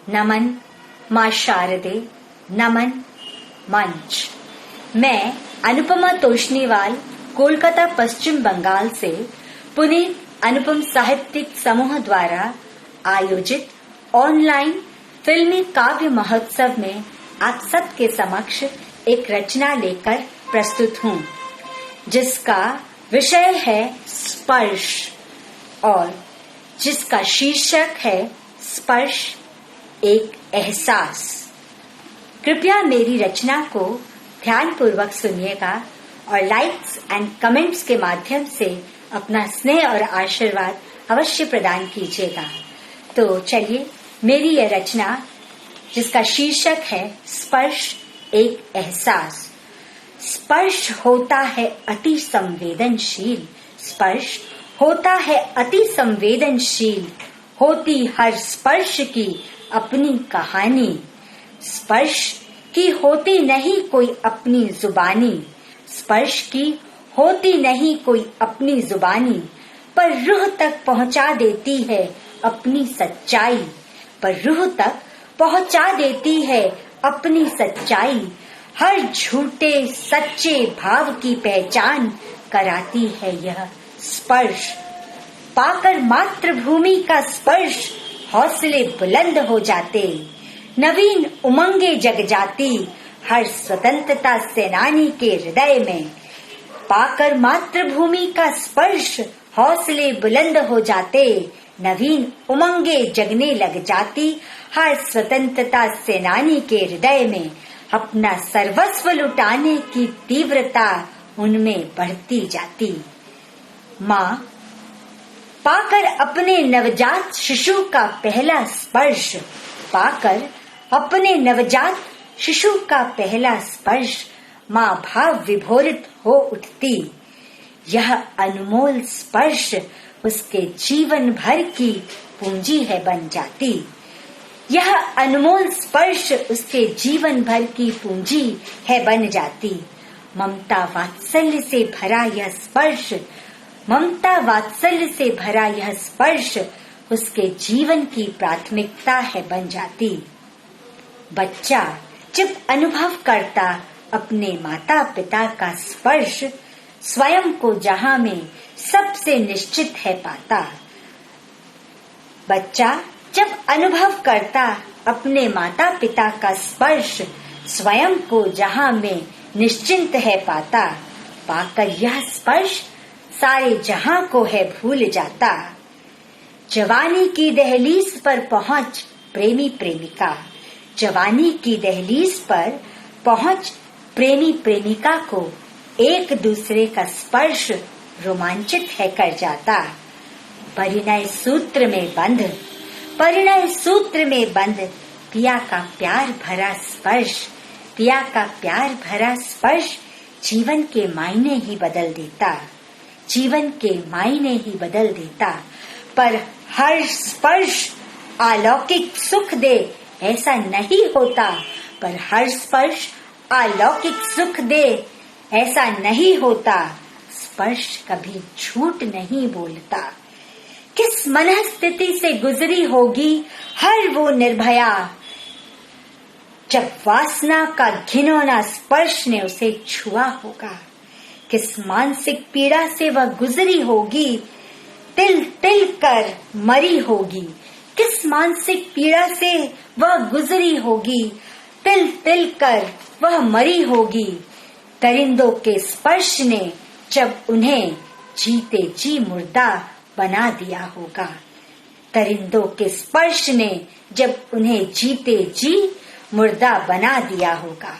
नमन माँ शारदे, नमन मंच। मैं अनुपमा तोष्णीवाल कोलकाता पश्चिम बंगाल से पुनीत अनुपम साहित्यिक समूह द्वारा आयोजित ऑनलाइन फिल्मी काव्य महोत्सव में आप सबके समक्ष एक रचना लेकर प्रस्तुत हूँ, जिसका विषय है स्पर्श और जिसका शीर्षक है स्पर्श एक एहसास। कृपया मेरी रचना को ध्यानपूर्वक सुनिएगा और लाइक्स एंड कमेंट्स के माध्यम से अपना स्नेह और आशीर्वाद अवश्य प्रदान कीजिएगा। तो चलिए, मेरी यह रचना जिसका शीर्षक है स्पर्श एक एहसास। स्पर्श होता है अति संवेदनशील, स्पर्श होता है अति संवेदनशील, होती हर स्पर्श की अपनी कहानी। स्पर्श की होती नहीं कोई अपनी जुबानी, स्पर्श की होती नहीं कोई अपनी जुबानी, पर रूह तक पहुंचा देती है अपनी सच्चाई, पर रूह तक पहुंचा देती है अपनी सच्चाई। हर झूठे सच्चे भाव की पहचान कराती है यह स्पर्श। पाकर मातृभूमि का स्पर्श हौसले बुलंद हो जाते, नवीन उमंगे जग जाती हर स्वतंत्रता सेनानी के हृदय में। पाकर मातृभूमि का स्पर्श हौसले बुलंद हो जाते, नवीन उमंगे जगने लग जाती हर स्वतंत्रता सेनानी के हृदय में। अपना सर्वस्व लुटाने की तीव्रता उनमें बढ़ती जाती। माँ पाकर अपने नवजात शिशु का पहला स्पर्श, पाकर अपने नवजात शिशु का पहला स्पर्श, माँ भाव विभोरित हो उठती। यह अनमोल स्पर्श उसके जीवन भर की पूंजी है बन जाती। यह अनमोल स्पर्श उसके जीवन भर की पूंजी है बन जाती। ममता वात्सल्य से भरा यह स्पर्श, ममता वात्सल्य से भरा यह स्पर्श उसके जीवन की प्राथमिकता है बन जाती। बच्चा जब अनुभव करता अपने माता पिता का स्पर्श, स्वयं को जहां में सबसे निश्चित है पाता। बच्चा जब अनुभव करता अपने माता पिता का स्पर्श, स्वयं को जहां में निश्चिंत है पाता। पाकर यह स्पर्श सारे जहां को है भूल जाता। जवानी की दहलीज पर पहुंच प्रेमी प्रेमिका, जवानी की दहलीज पर पहुंच प्रेमी प्रेमिका को एक दूसरे का स्पर्श रोमांचित है कर जाता। परिणय सूत्र में बंध, परिणय सूत्र में बंध पिया का प्यार भरा स्पर्श, पिया का प्यार भरा स्पर्श जीवन के मायने ही बदल देता, जीवन के मायने ही बदल देता। पर हर स्पर्श अलौकिक सुख दे ऐसा नहीं होता, पर हर स्पर्श अलौकिक सुख दे ऐसा नहीं होता। स्पर्श कभी झूठ नहीं बोलता। किस मनः स्थिति से गुजरी होगी हर वो निर्भया, जब वासना का घिनौना स्पर्श ने उसे छुआ होगा। किस मानसिक पीड़ा से वह गुजरी होगी, तिल तिल कर मरी होगी। किस मानसिक पीड़ा से वह गुजरी होगी, तिल तिल कर वह मरी होगी। दरिंदों के स्पर्श ने जब उन्हें जीते जी मुर्दा बना दिया होगा। दरिंदों के स्पर्श ने जब उन्हें जीते जी मुर्दा बना दिया होगा।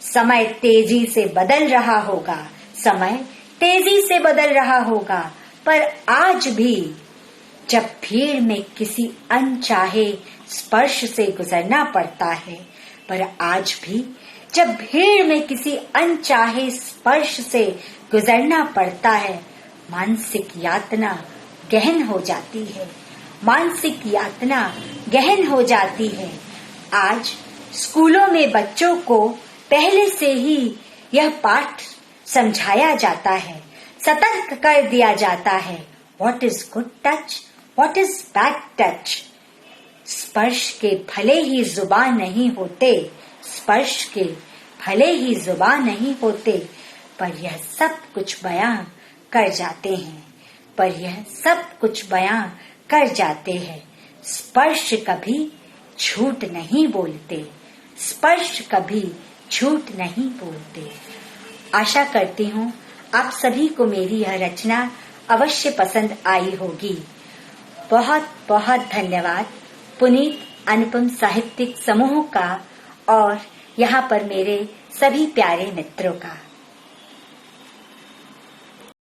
समय तेजी से बदल रहा होगा, समय तेजी से बदल रहा होगा, पर आज भी जब भीड़ में किसी अनचाहे स्पर्श से गुजरना पड़ता है, पर आज भी जब भीड़ में किसी अनचाहे स्पर्श से गुजरना पड़ता है, मानसिक यातना गहन हो जाती है, मानसिक यातना गहन हो जाती है। आज स्कूलों में बच्चों को पहले से ही यह पाठ समझाया जाता है, सतर्क कर दिया जाता है। What is good touch, what is bad touch. स्पर्श के भले ही जुबान नहीं होते, स्पर्श के भले ही जुबान नहीं होते, पर यह सब कुछ बयां कर जाते हैं, पर यह सब कुछ बयां कर जाते हैं। स्पर्श कभी झूठ नहीं बोलते, स्पर्श कभी झूठ नहीं बोलते। आशा करती हूँ आप सभी को मेरी यह रचना अवश्य पसंद आई होगी। बहुत बहुत धन्यवाद पुनीत अनुपम साहित्यिक समूह का और यहाँ पर मेरे सभी प्यारे मित्रों का।